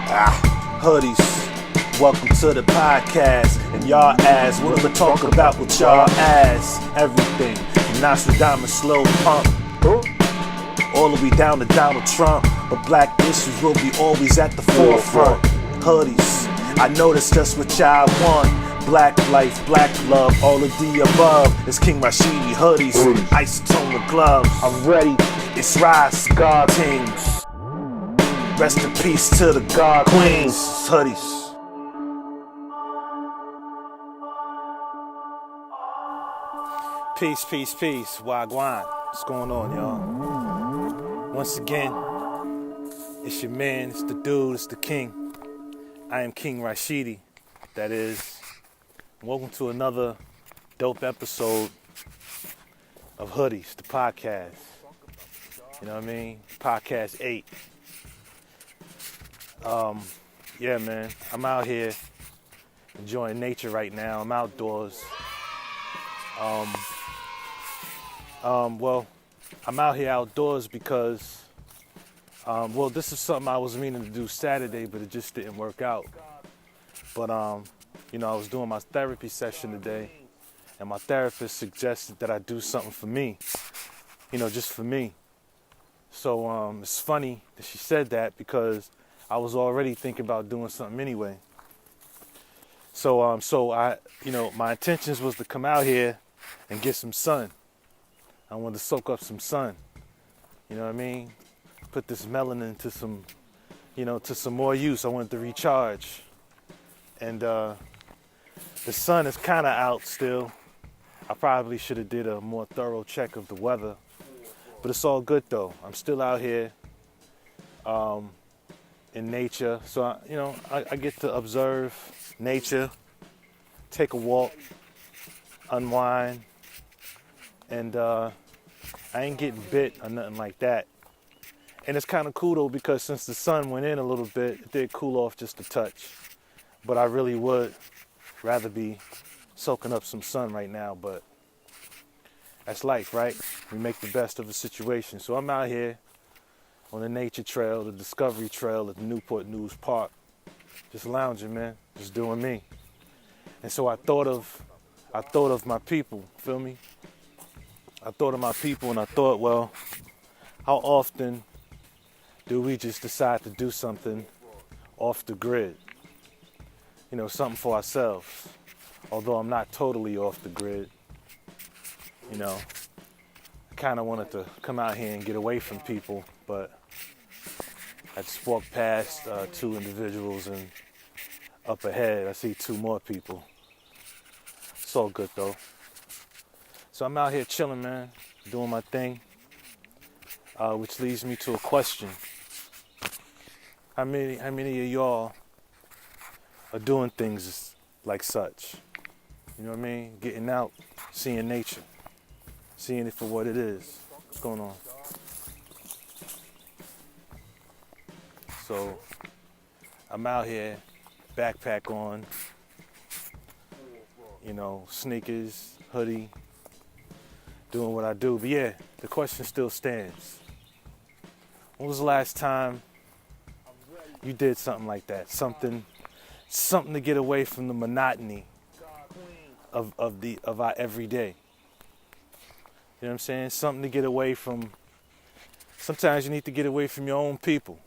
Hoodies, welcome to the podcast. And y'all ask, what I'ma talk about with y'all ass? Everything from Nostradamus, slow pump, all the way down to Donald Trump. But black issues will be always at the forefront. Hoodies, I know that's just what y'all want. Black life, black love, all of the above. It's King Rashidi hoodies, isotone gloves. I'm ready, it's Rise, God Kings. Rest in peace to the God Queens, hoodies. Peace, peace, peace. Wagwan. What's going on, y'all? Once again, it's your man, it's the dude, it's the king. I am King Rashidi, that is. Welcome to another dope episode of Hoodies, the podcast. You know what I mean? Podcast 8. Yeah, man, I'm out here enjoying nature right now. I'm outdoors. Well, I'm out here outdoors because, this is something I was meaning to do Saturday, but it just didn't work out. But, I was doing my therapy session today, and my therapist suggested that I do something for me, just for me. So, it's funny that she said that because I was already thinking about doing something anyway. So I, my intentions was to come out here and get some sun. I wanted to soak up some sun. You know what I mean? Put this melanin to some, to some more use. I wanted to recharge. And the sun is kind of out still. I probably should have did a more thorough check of the weather. But it's all good though. I'm still out here. In nature, so I get to observe nature, take a walk, unwind, and I ain't getting bit or nothing like that. And it's kind of cool though because since the sun went in a little bit, it did cool off just a touch. But I really would rather be soaking up some sun right now. But that's life, right? We make the best of the situation. So I'm out here on the nature trail, the Discovery Trail at the Newport News Park. Just lounging, man. Just doing me. And so I thought of my people, feel me? I thought of my people and I thought, well, how often do we just decide to do something off the grid? Something for ourselves. Although I'm not totally off the grid. I kind of wanted to come out here and get away from people, but I just walked past 2 individuals, and up ahead I see 2 more people. It's all good though. So I'm out here chilling, man, doing my thing, which leads me to a question. How many of y'all are doing things like such? You know what I mean? Getting out, seeing nature, seeing it for what it is. What's going on? So I'm out here, backpack on, sneakers, hoodie, doing what I do. But yeah, the question still stands. When was the last time you did something like that? Something to get away from the monotony of our everyday. You know what I'm saying? Something to get away from. Sometimes you need to get away from your own people.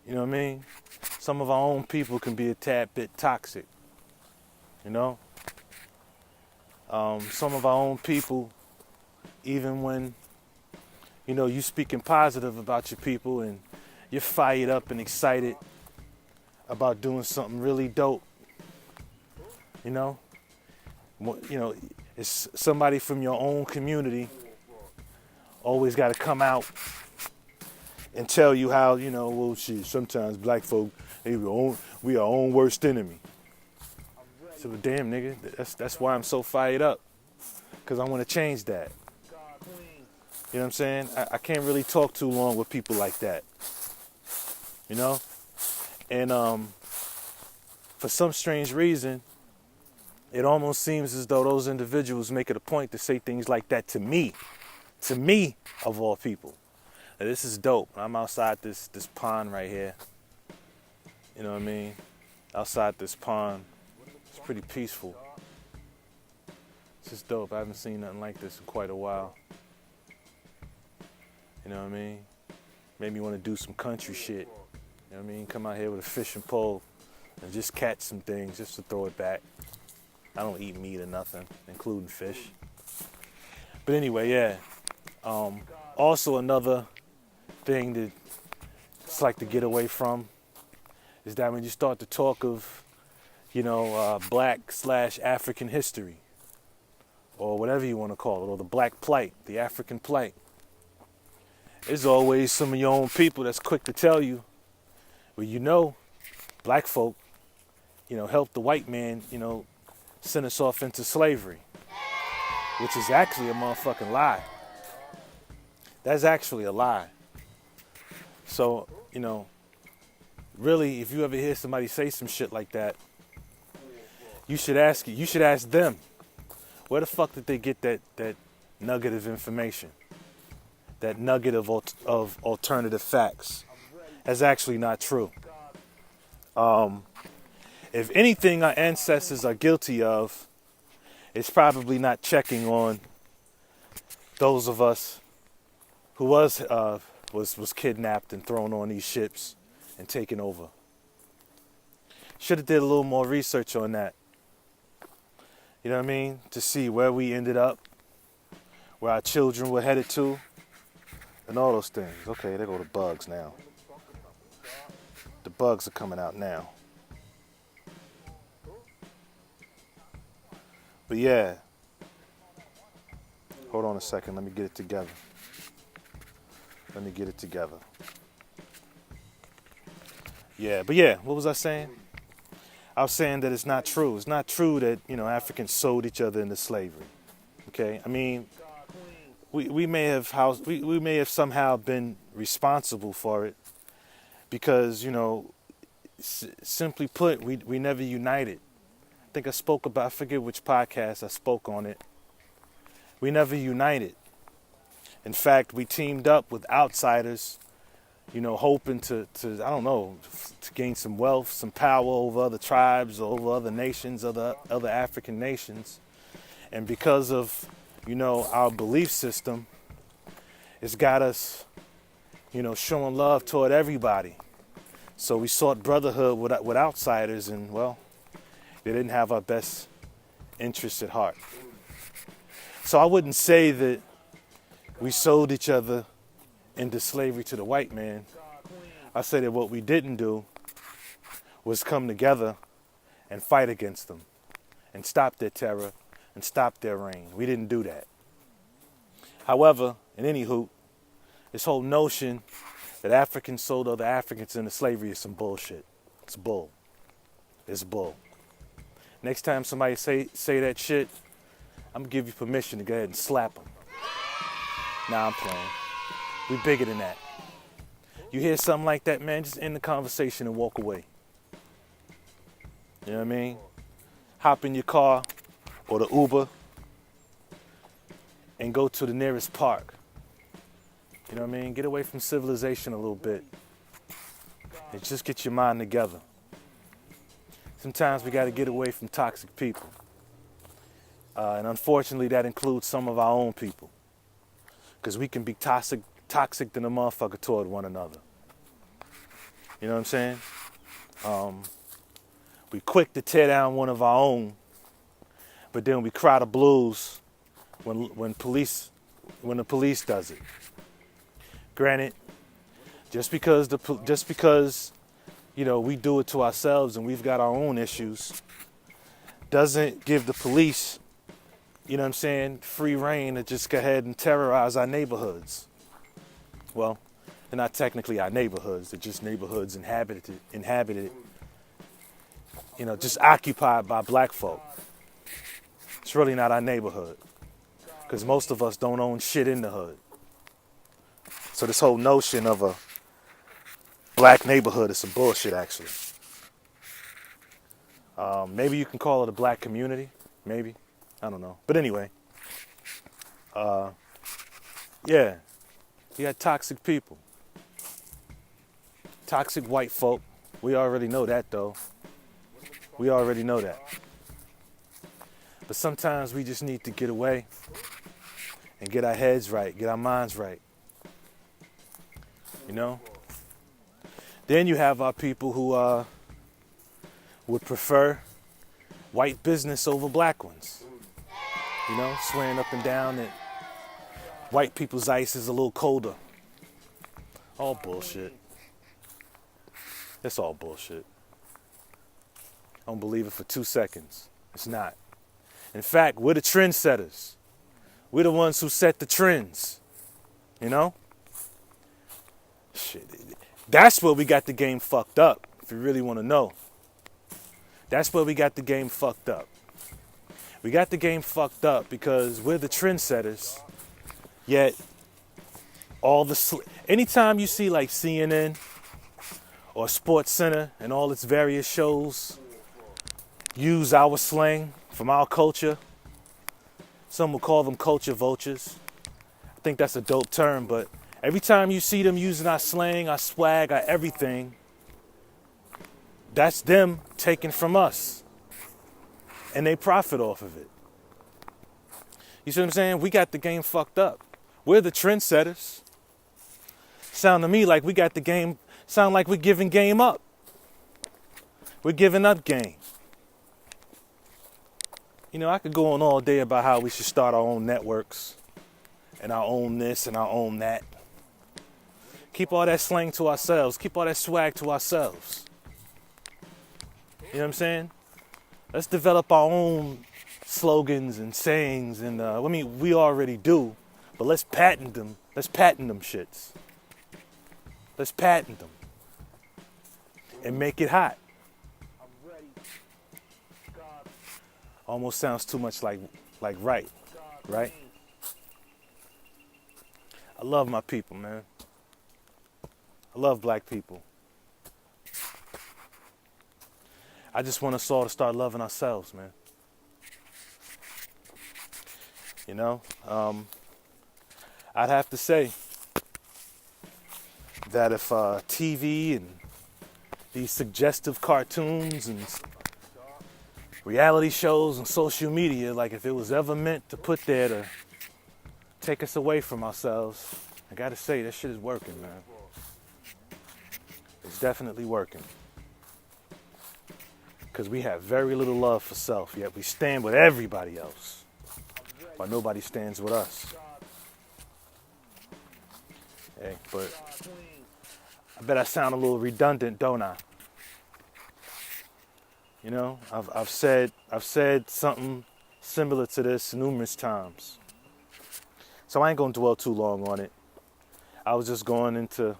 You know what I mean? Some of our own people can be a tad bit toxic. Some of our own people, even when, you speaking positive about your people and you're fired up and excited about doing something really dope. It's somebody from your own community always got to come out and tell you how, sometimes black folk, we our own worst enemy. So damn nigga, that's why I'm so fired up. Cause I want to change that. You know what I'm saying? I can't really talk too long with people like that. And for some strange reason, it almost seems as though those individuals make it a point to say things like that to me of all people. Now, this is dope. I'm outside this pond right here. You know what I mean? Outside this pond. It's pretty peaceful. It's just dope. I haven't seen nothing like this in quite a while. You know what I mean? Made me want to do some country shit. You know what I mean? Come out here with a fishing pole and just catch some things just to throw it back. I don't eat meat or nothing, including fish. But anyway, yeah. Also another thing that it's like to get away from is that when you start to talk of, black/African history, or whatever you want to call it, or the black plight, the African plight, there's always some of your own people that's quick to tell you, well, black folk, helped the white man, send us off into slavery, which is actually a motherfucking lie. That's actually a lie. So, really, if you ever hear somebody say some shit like that, you should ask them, where the fuck did they get that nugget of information? That nugget of alternative facts? That's actually not true. If anything our ancestors are guilty of, it's probably not checking on those of us who was kidnapped and thrown on these ships and taken over. Should have did a little more research on that. You know what I mean? To see where we ended up, where our children were headed to, and all those things. Okay, there go the bugs now. The bugs are coming out now. But yeah. Hold on a second, let me get it together. Yeah, what was I saying? I was saying that it's not true. It's not true that, Africans sold each other into slavery. Okay? I mean, we may have somehow been responsible for it because, simply put, we never united. I think I forget which podcast I spoke on it. We never united. In fact, we teamed up with outsiders, hoping to gain some wealth, some power over other tribes, over other nations, other African nations. And because of, our belief system, it's got us, showing love toward everybody. So we sought brotherhood with outsiders, and, well, they didn't have our best interests at heart. So I wouldn't say that we sold each other into slavery to the white man. I say that what we didn't do was come together and fight against them and stop their terror and stop their reign. We didn't do that. However, in any hoot, this whole notion that Africans sold other Africans into slavery is some bullshit. It's bull. It's bull. Next time somebody say that shit, I'm gonna give you permission to go ahead and slap them. Nah, I'm playing. We bigger than that. You hear something like that, man, just end the conversation and walk away. You know what I mean? Hop in your car or the Uber and go to the nearest park. You know what I mean? Get away from civilization a little bit and just get your mind together. Sometimes we got to get away from toxic people. And unfortunately, that includes some of our own people. Because we can be toxic than a motherfucker toward one another. You know what I'm saying? We quick to tear down one of our own, but then we cry the blues when the police does it. Granted, just because we do it to ourselves and we've got our own issues, doesn't give the police, free reign to just go ahead and terrorize our neighborhoods. Well, they're not technically our neighborhoods, they're just neighborhoods inhabited, just occupied by black folk. It's really not our neighborhood, because most of us don't own shit in the hood. So this whole notion of a black neighborhood is some bullshit, actually. Maybe you can call it a black community, maybe. I don't know. But anyway, yeah, you got toxic people. Toxic white folk We already know that, though. We already know that. But sometimes we just need to get away and get our heads right, get our minds right. You know? Then you have our people who would prefer white business over black ones. You know, swearing up and down that white people's ice is a little colder. All bullshit. It's all bullshit. I don't believe it for 2 seconds. It's not. In fact, we're the trendsetters. We're the ones who set the trends. You know? Shit. That's where we got the game fucked up, if you really want to know. That's where we got the game fucked up. We got the game fucked up because we're the trendsetters, yet anytime you see like CNN or Sports Center and all its various shows use our slang from our culture, some will call them culture vultures. I think that's a dope term, but every time you see them using our slang, our swag, our everything, that's them taken from us. And they profit off of it. You see what I'm saying? We got the game fucked up. We're the trendsetters. Sound to me like we got the game, sound like we're giving game up. We're giving up game. You know, I could go on all day about how we should start our own networks and our own this and our own that. Keep all that slang to ourselves. Keep all that swag to ourselves. You know what I'm saying? Let's develop our own slogans and sayings, and I mean, we already do, but let's patent them. Let's patent them shits. Let's patent them and make it hot. Almost sounds too much like right? I love my people, man. I love black people. I just want us all to start loving ourselves, man. You know, I'd have to say that if TV and these suggestive cartoons and reality shows and social media, like if it was ever meant to put there to take us away from ourselves, I gotta say, that shit is working, man. It's definitely working. Because we have very little love for self, yet we stand with everybody else, while nobody stands with us. Hey, but I bet I sound a little redundant, don't I? You know, I've said something similar to this numerous times, so I ain't gonna dwell too long on it. I was just going into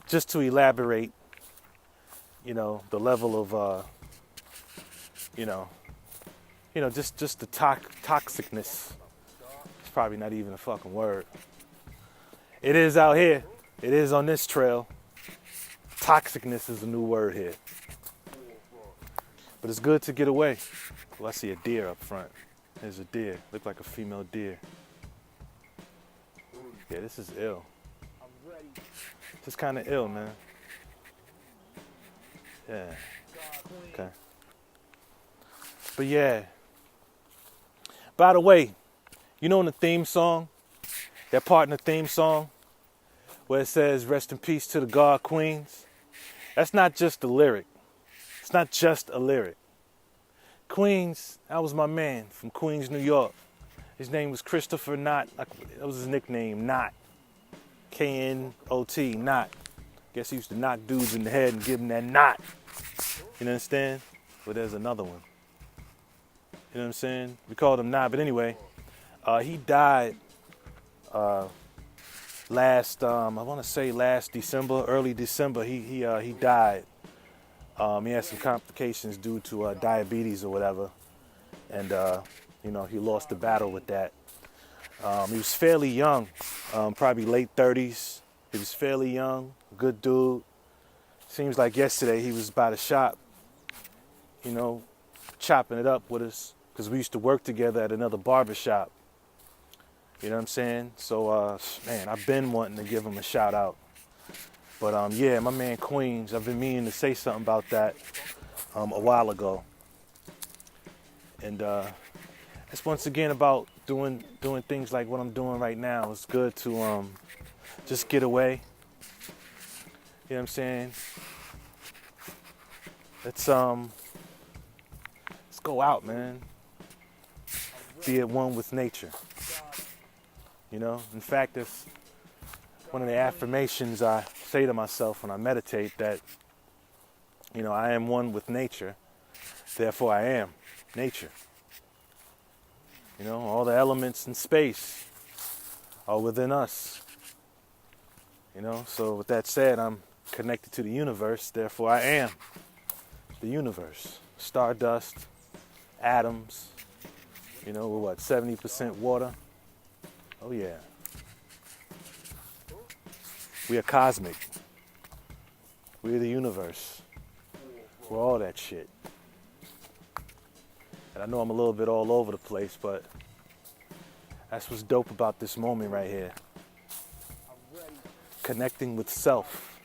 just to elaborate, you know, the level of just the toxicness. It's probably not even a fucking word. It is out here. It is on this trail. Toxicness is a new word here. But it's good to get away. Well, I see a deer up front. There's a deer. Look like a female deer. Yeah, this is ill. This is kind of ill, man. Yeah. Okay. But yeah. By the way, you know in the theme song, that part in the theme song where it says, "Rest in peace to the God Queens," that's not just a lyric. It's not just a lyric. Queens, that was my man from Queens, New York. His name was Christopher Knott. That was his nickname, Knott. K-N-O-T, Knott. Guess he used to knock dudes in the head and give them that knot. You understand? But there's another one. You know what I'm saying? We called him Knott. But anyway, he died last December, early December. He died. He had some complications due to diabetes or whatever, and he lost the battle with that. He was fairly young, probably late 30s. He was fairly young, good dude. Seems like yesterday he was by the shop, chopping it up with us, because we used to work together at another barber shop. You know what I'm saying? So, man, I've been wanting to give him a shout out. But yeah, my man Queens, I've been meaning to say something about that a while ago. And it's once again about doing things like what I'm doing right now. It's good to just get away. You know what I'm saying? Let's go out, man. Be at one with nature. You know, in fact, it's one of the affirmations I say to myself when I meditate, that, you know, I am one with nature, therefore I am nature. You know, all the elements in space are within us. You know, so with that said, I'm connected to the universe, therefore I am the universe. Stardust, atoms, you know, we're what, 70% water? Oh yeah. We are cosmic. We're the universe. We're all that shit. And I know I'm a little bit all over the place, but that's what's dope about this moment right here. Connecting with self.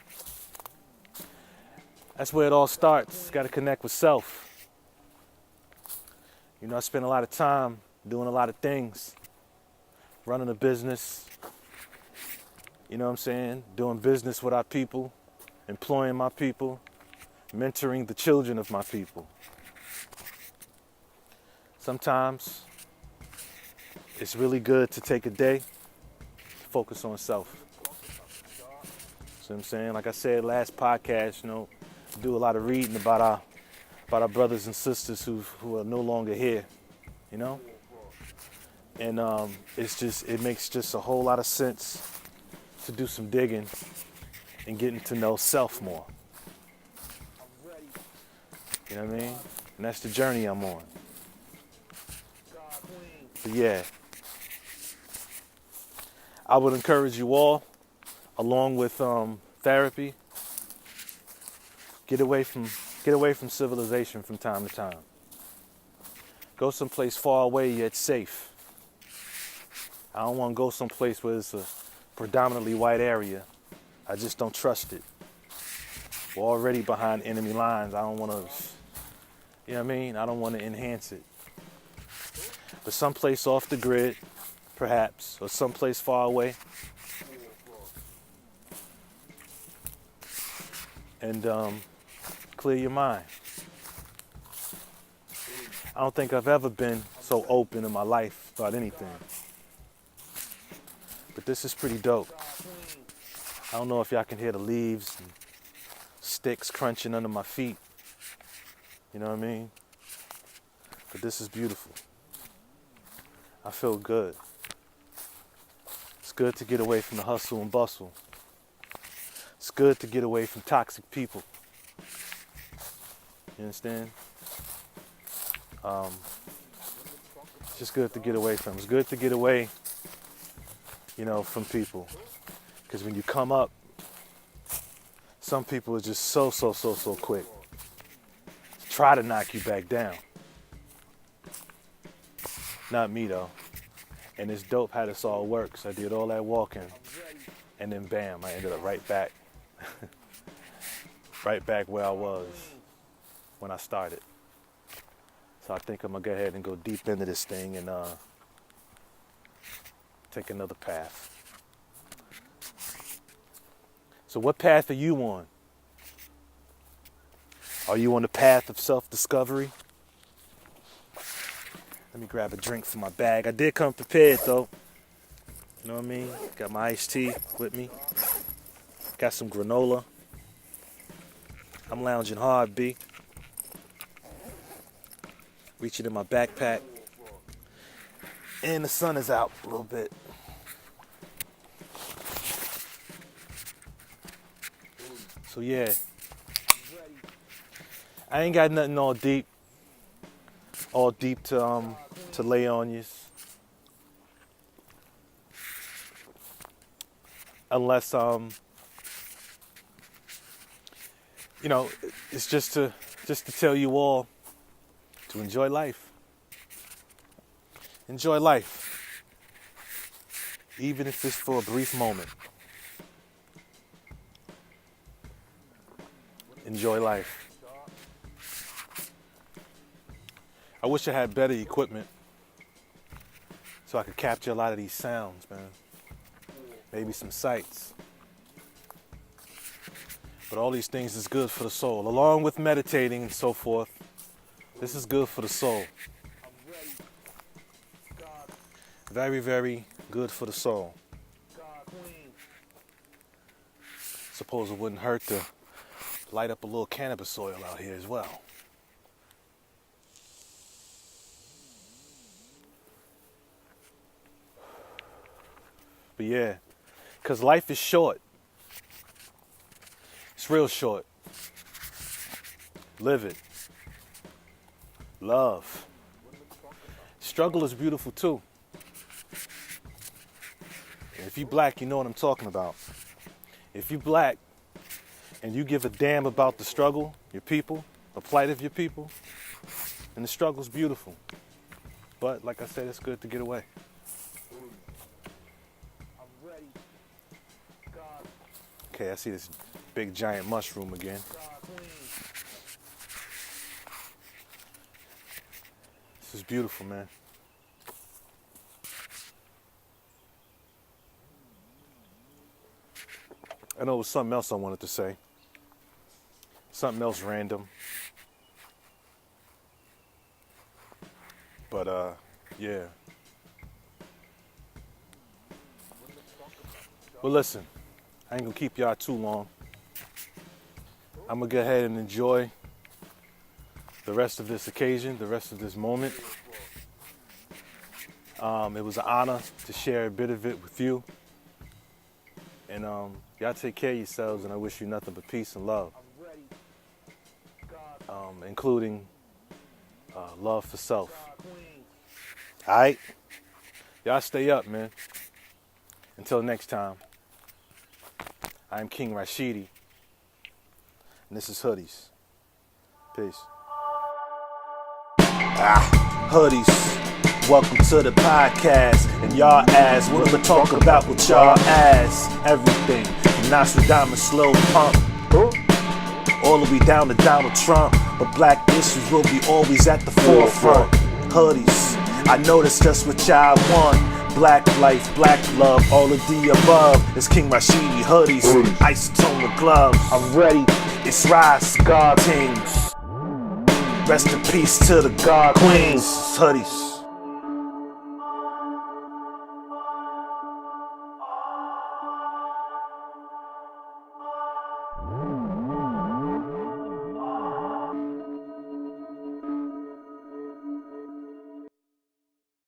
That's where it all starts. Got to connect with self. You know, I spend a lot of time doing a lot of things. Running a business. You know what I'm saying? Doing business with our people. Employing my people. Mentoring the children of my people. Sometimes it's really good to take a day to focus on self. See what I'm saying? Like I said last podcast, you know, I do a lot of reading about our brothers and sisters who are no longer here, you know? And it makes just a whole lot of sense to do some digging and getting to know self more. You know what I mean? And that's the journey I'm on. But yeah, I would encourage you all, along with therapy, get away from civilization from time to time. Go someplace far away yet safe. I don't want to go someplace where it's a predominantly white area. I just don't trust it. We're already behind enemy lines. I don't want to, you know what I mean? I don't want to enhance it. But someplace off the grid, perhaps, or someplace far away. And clear your mind. I don't think I've ever been so open in my life about anything. But this is pretty dope. I don't know if y'all can hear the leaves and sticks crunching under my feet. You know what I mean? But this is beautiful. I feel good. It's good to get away from the hustle and bustle. It's good to get away from toxic people. You understand? It's just good to get away from. It's good to get away, you know, from people. Because when you come up, some people are just so quick to try to knock you back down. Not me, though. And it's dope how this all works. I did all that walking, and then bam, I ended up right back. Right back where I was when I started. So I think I'm going to go ahead and go deep into this thing and take another path. So what path are you on? Are you on the path of self-discovery? Let me grab a drink from my bag. I did come prepared, though. You know what I mean? Got my iced tea with me. Got some granola. I'm lounging hard, B. Reaching in my backpack. And the sun is out a little bit. So yeah. I ain't got nothing all deep to lay on you. Unless you know, it's just to tell you all to enjoy life. Enjoy life. Even if it's for a brief moment. enjoy life. I wish I had better equipment so I could capture a lot of these sounds, man. Maybe some sights. But all these things is good for the soul. Along with meditating and so forth, this is good for the soul. Very, very good for the soul. Suppose it wouldn't hurt to light up a little cannabis oil out here as well. But yeah, because life is short. It's real short. Live it. Love. Struggle is beautiful too. And if you black, you know what I'm talking about. If you black and you give a damn about the struggle, your people, the plight of your people, then the struggle's beautiful. But like I said, it's good to get away. Okay, I see this big giant mushroom again. This is beautiful, man. I know it was something else I wanted to say. Something else random. But yeah. Well, listen, I ain't gonna keep y'all too long. I'm gonna go ahead and enjoy the rest of this occasion, the rest of this moment. It was an honor to share a bit of it with you. And y'all take care of yourselves, and I wish you nothing but peace and love. Including love for self. All right? Y'all stay up, man. Until next time, I'm King Rashidi, and this is Hoodies. Peace. Hoodies, welcome to the podcast, and y'all ass, what I'ma talk about with y'all ass? Everything, from Nostradamus, slow pump, all the way down to Donald Trump, but black issues will be always at the forefront. Hoodies, I know that's just what y'all want. Black life, black love, all of the above. It's King Rashidi, hoodies, isotonic gloves. I'm ready, it's rise, God teams. Rest in peace to the God Queens, hoodies.